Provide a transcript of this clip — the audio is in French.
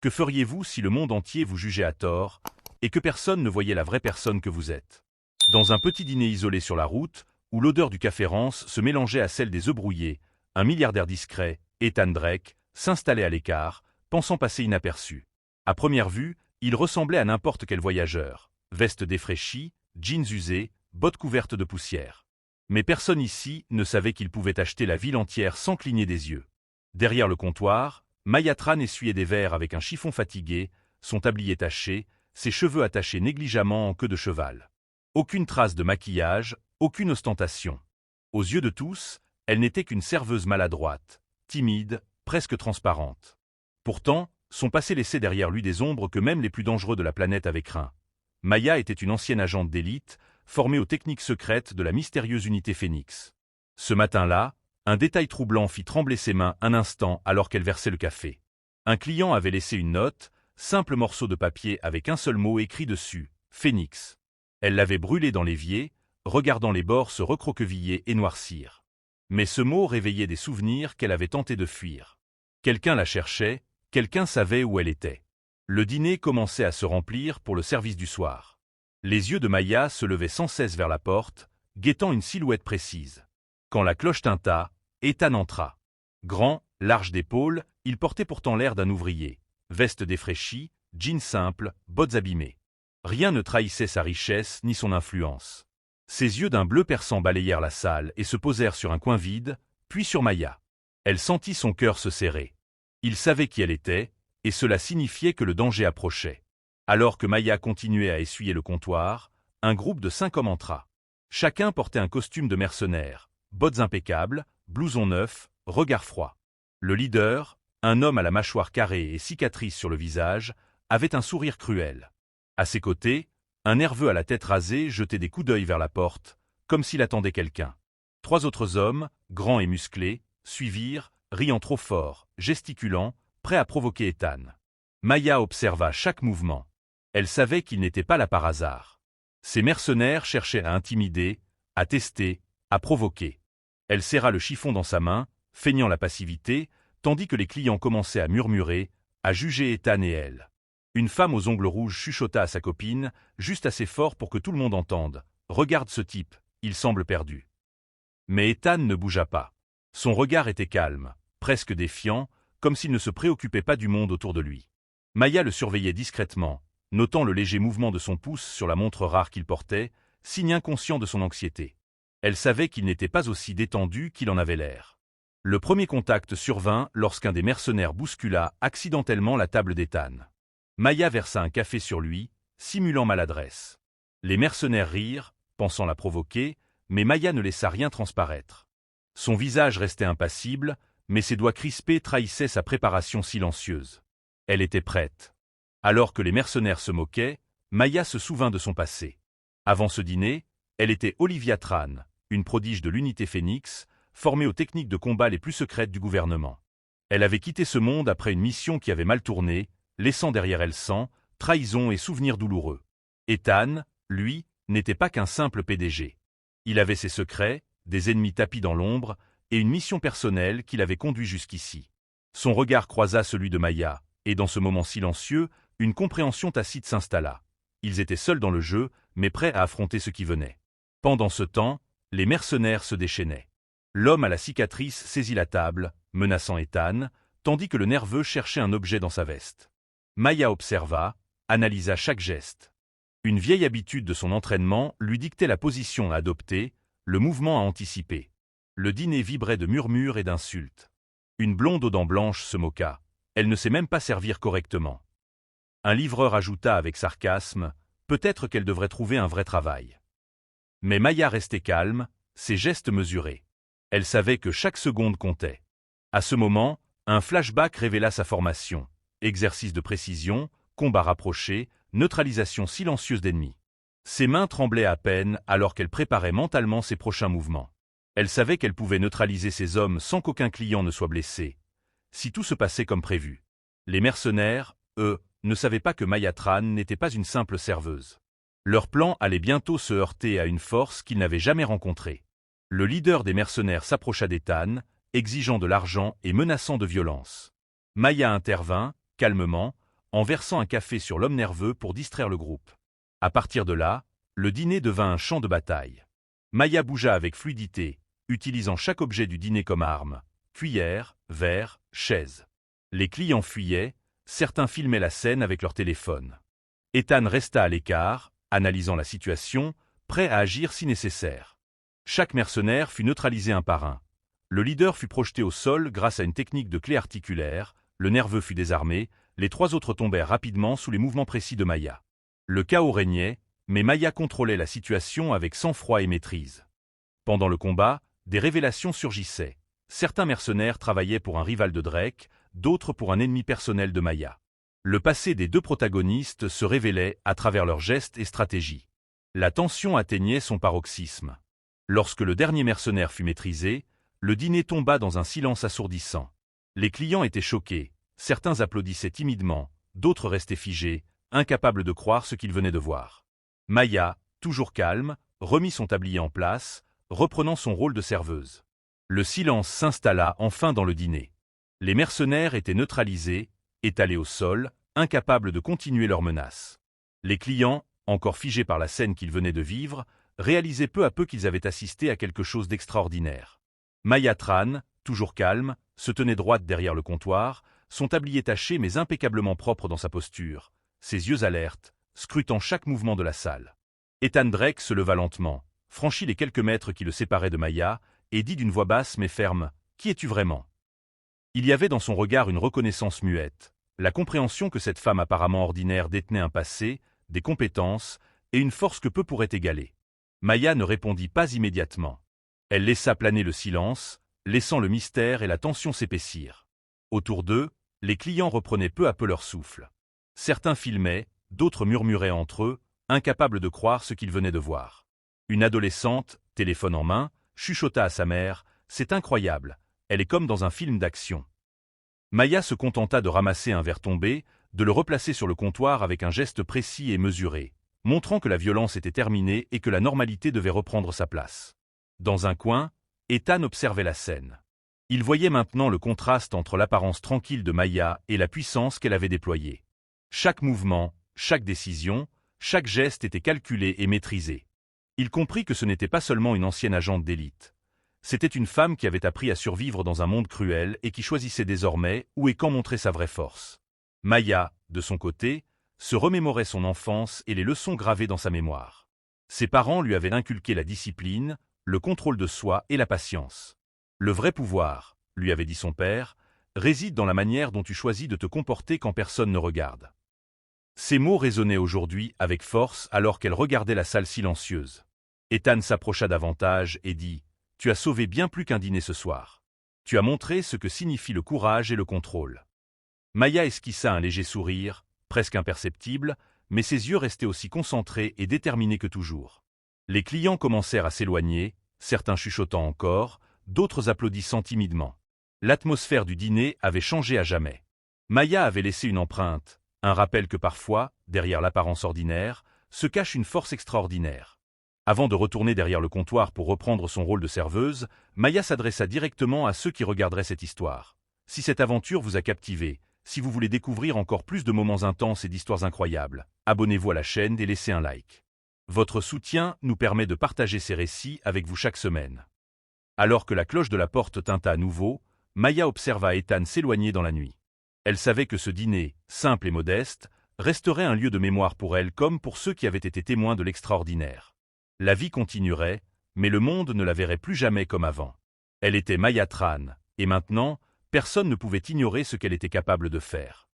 Que feriez-vous si le monde entier vous jugeait à tort et que personne ne voyait la vraie personne que vous êtes? Dans un petit dîner isolé sur la route, où l'odeur du café rance se mélangeait à celle des œufs brouillés, un milliardaire discret, Ethan Drake, s'installait à l'écart, pensant passer inaperçu. À première vue, il ressemblait à n'importe quel voyageur. Veste défraîchie, jeans usés, bottes couvertes de poussière. Mais personne ici ne savait qu'il pouvait acheter la ville entière sans cligner des yeux. Derrière le comptoir, Maya Tran essuyait des verres avec un chiffon fatigué, son tablier taché, ses cheveux attachés négligemment en queue de cheval. Aucune trace de maquillage, aucune ostentation. Aux yeux de tous, elle n'était qu'une serveuse maladroite, timide, presque transparente. Pourtant, son passé laissait derrière lui des ombres que même les plus dangereux de la planète avaient craint. Maya était une ancienne agente d'élite, formée aux techniques secrètes de la mystérieuse unité Phénix. Ce matin-là, un détail troublant fit trembler ses mains un instant alors qu'elle versait le café. Un client avait laissé une note, simple morceau de papier avec un seul mot écrit dessus, Phénix. Elle l'avait brûlé dans l'évier, regardant les bords se recroqueviller et noircir. Mais ce mot réveillait des souvenirs qu'elle avait tenté de fuir. Quelqu'un la cherchait, quelqu'un savait où elle était. Le dîner commençait à se remplir pour le service du soir. Les yeux de Maya se levaient sans cesse vers la porte, guettant une silhouette précise. Quand la cloche tinta, Ethan entra. Grand, large d'épaules, il portait pourtant l'air d'un ouvrier. Veste défraîchie, jeans simples, bottes abîmées. Rien ne trahissait sa richesse ni son influence. Ses yeux d'un bleu perçant balayèrent la salle et se posèrent sur un coin vide, puis sur Maya. Elle sentit son cœur se serrer. Il savait qui elle était, et cela signifiait que le danger approchait. Alors que Maya continuait à essuyer le comptoir, un groupe de 5 hommes entra. Chacun portait un costume de mercenaire, bottes impeccables, blouson neuf, regard froid. Le leader, un homme à la mâchoire carrée et cicatrices sur le visage, avait un sourire cruel. À ses côtés, un nerveux à la tête rasée jetait des coups d'œil vers la porte, comme s'il attendait quelqu'un. 3 autres hommes, grands et musclés, suivirent, riant trop fort, gesticulant, prêts à provoquer Ethan. Maya observa chaque mouvement. Elle savait qu'il n'était pas là par hasard. Ces mercenaires cherchaient à intimider, à tester, à provoquer. Elle serra le chiffon dans sa main, feignant la passivité, tandis que les clients commençaient à murmurer, à juger Ethan et elle. Une femme aux ongles rouges chuchota à sa copine, juste assez fort pour que tout le monde entende. « Regarde ce type, il semble perdu. » Mais Ethan ne bougea pas. Son regard était calme, presque défiant, comme s'il ne se préoccupait pas du monde autour de lui. Maya le surveillait discrètement, notant le léger mouvement de son pouce sur la montre rare qu'il portait, signe inconscient de son anxiété. Elle savait qu'il n'était pas aussi détendu qu'il en avait l'air. Le premier contact survint lorsqu'un des mercenaires bouscula accidentellement la table d'Ethan. Maya versa un café sur lui, simulant maladresse. Les mercenaires rirent, pensant la provoquer, mais Maya ne laissa rien transparaître. Son visage restait impassible, mais ses doigts crispés trahissaient sa préparation silencieuse. Elle était prête. Alors que les mercenaires se moquaient, Maya se souvint de son passé. Avant ce dîner, elle était Olivia Tran, une prodige de l'unité Phénix, formée aux techniques de combat les plus secrètes du gouvernement. Elle avait quitté ce monde après une mission qui avait mal tourné, laissant derrière elle sang, trahison et souvenirs douloureux. Ethan, lui, n'était pas qu'un simple PDG. Il avait ses secrets, des ennemis tapis dans l'ombre, et une mission personnelle qui l'avait conduit jusqu'ici. Son regard croisa celui de Maya, et dans ce moment silencieux, une compréhension tacite s'installa. Ils étaient seuls dans le jeu, mais prêts à affronter ce qui venait. Pendant ce temps, les mercenaires se déchaînaient. L'homme à la cicatrice saisit la table, menaçant Ethan, tandis que le nerveux cherchait un objet dans sa veste. Maya observa, analysa chaque geste. Une vieille habitude de son entraînement lui dictait la position à adopter, le mouvement à anticiper. Le dîner vibrait de murmures et d'insultes. Une blonde aux dents blanches se moqua. Elle ne sait même pas servir correctement. Un livreur ajouta avec sarcasme, peut-être qu'elle devrait trouver un vrai travail. Mais Maya restait calme, ses gestes mesurés. Elle savait que chaque seconde comptait. À ce moment, un flashback révéla sa formation. Exercice de précision, combat rapproché, neutralisation silencieuse d'ennemis. Ses mains tremblaient à peine alors qu'elle préparait mentalement ses prochains mouvements. Elle savait qu'elle pouvait neutraliser ses hommes sans qu'aucun client ne soit blessé. Si tout se passait comme prévu. Les mercenaires, eux, ne savaient pas que Maya Tran n'était pas une simple serveuse. Leur plan allait bientôt se heurter à une force qu'ils n'avaient jamais rencontrée. Le leader des mercenaires s'approcha d'Ethan, exigeant de l'argent et menaçant de violence. Maya intervint, calmement, en versant un café sur l'homme nerveux pour distraire le groupe. À partir de là, le dîner devint un champ de bataille. Maya bougea avec fluidité, utilisant chaque objet du dîner comme arme, cuillère, verre, chaise. Les clients fuyaient, certains filmaient la scène avec leur téléphone. Ethan resta à l'écart, analysant la situation, prêt à agir si nécessaire. Chaque mercenaire fut neutralisé un par un. Le leader fut projeté au sol grâce à une technique de clé articulaire, le nerveux fut désarmé, les 3 autres tombèrent rapidement sous les mouvements précis de Maya. Le chaos régnait, mais Maya contrôlait la situation avec sang-froid et maîtrise. Pendant le combat, des révélations surgissaient. Certains mercenaires travaillaient pour un rival de Drake, d'autres pour un ennemi personnel de Maya. Le passé des 2 protagonistes se révélait à travers leurs gestes et stratégies. La tension atteignait son paroxysme. Lorsque le dernier mercenaire fut maîtrisé, le dîner tomba dans un silence assourdissant. Les clients étaient choqués, certains applaudissaient timidement, d'autres restaient figés, incapables de croire ce qu'ils venaient de voir. Maya, toujours calme, remit son tablier en place, reprenant son rôle de serveuse. Le silence s'installa enfin dans le dîner. Les mercenaires étaient neutralisés, étalés au sol, incapables de continuer leur menace. Les clients, encore figés par la scène qu'ils venaient de vivre, réalisaient peu à peu qu'ils avaient assisté à quelque chose d'extraordinaire. Maya Tran, toujours calme, se tenait droite derrière le comptoir, son tablier taché mais impeccablement propre dans sa posture, ses yeux alertes, scrutant chaque mouvement de la salle. Ethan Drake se leva lentement, franchit les quelques mètres qui le séparaient de Maya, et dit d'une voix basse mais ferme, « Qui es-tu vraiment » Il y avait dans son regard une reconnaissance muette, la compréhension que cette femme apparemment ordinaire détenait un passé, des compétences, et une force que peu pourraient égaler. Maya ne répondit pas immédiatement. Elle laissa planer le silence, laissant le mystère et la tension s'épaissir. Autour d'eux, les clients reprenaient peu à peu leur souffle. Certains filmaient, d'autres murmuraient entre eux, incapables de croire ce qu'ils venaient de voir. Une adolescente, téléphone en main, chuchota à sa mère, « C'est incroyable, elle est comme dans un film d'action. » Maya se contenta de ramasser un verre tombé, de le replacer sur le comptoir avec un geste précis et mesuré, montrant que la violence était terminée et que la normalité devait reprendre sa place. Dans un coin, Ethan observait la scène. Il voyait maintenant le contraste entre l'apparence tranquille de Maya et la puissance qu'elle avait déployée. Chaque mouvement, chaque décision, chaque geste était calculé et maîtrisé. Il comprit que ce n'était pas seulement une ancienne agente d'élite. C'était une femme qui avait appris à survivre dans un monde cruel et qui choisissait désormais où et quand montrer sa vraie force. Maya, de son côté, se remémorait son enfance et les leçons gravées dans sa mémoire. Ses parents lui avaient inculqué la discipline, le contrôle de soi et la patience. Le vrai pouvoir, lui avait dit son père, réside dans la manière dont tu choisis de te comporter quand personne ne regarde. Ces mots résonnaient aujourd'hui avec force alors qu'elle regardait la salle silencieuse. Ethan s'approcha davantage et dit « Tu as sauvé bien plus qu'un dîner ce soir. Tu as montré ce que signifie le courage et le contrôle. » Maya esquissa un léger sourire, presque imperceptible, mais ses yeux restaient aussi concentrés et déterminés que toujours. Les clients commencèrent à s'éloigner, certains chuchotant encore, d'autres applaudissant timidement. L'atmosphère du dîner avait changé à jamais. Maya avait laissé une empreinte, un rappel que parfois, derrière l'apparence ordinaire, se cache une force extraordinaire. Avant de retourner derrière le comptoir pour reprendre son rôle de serveuse, Maya s'adressa directement à ceux qui regarderaient cette histoire. Si cette aventure vous a captivé, si vous voulez découvrir encore plus de moments intenses et d'histoires incroyables, abonnez-vous à la chaîne et laissez un like. Votre soutien nous permet de partager ces récits avec vous chaque semaine. Alors que la cloche de la porte tinta à nouveau, Maya observa Ethan s'éloigner dans la nuit. Elle savait que ce dîner, simple et modeste, resterait un lieu de mémoire pour elle comme pour ceux qui avaient été témoins de l'extraordinaire. La vie continuerait, mais le monde ne la verrait plus jamais comme avant. Elle était Maya Tran, et maintenant, personne ne pouvait ignorer ce qu'elle était capable de faire.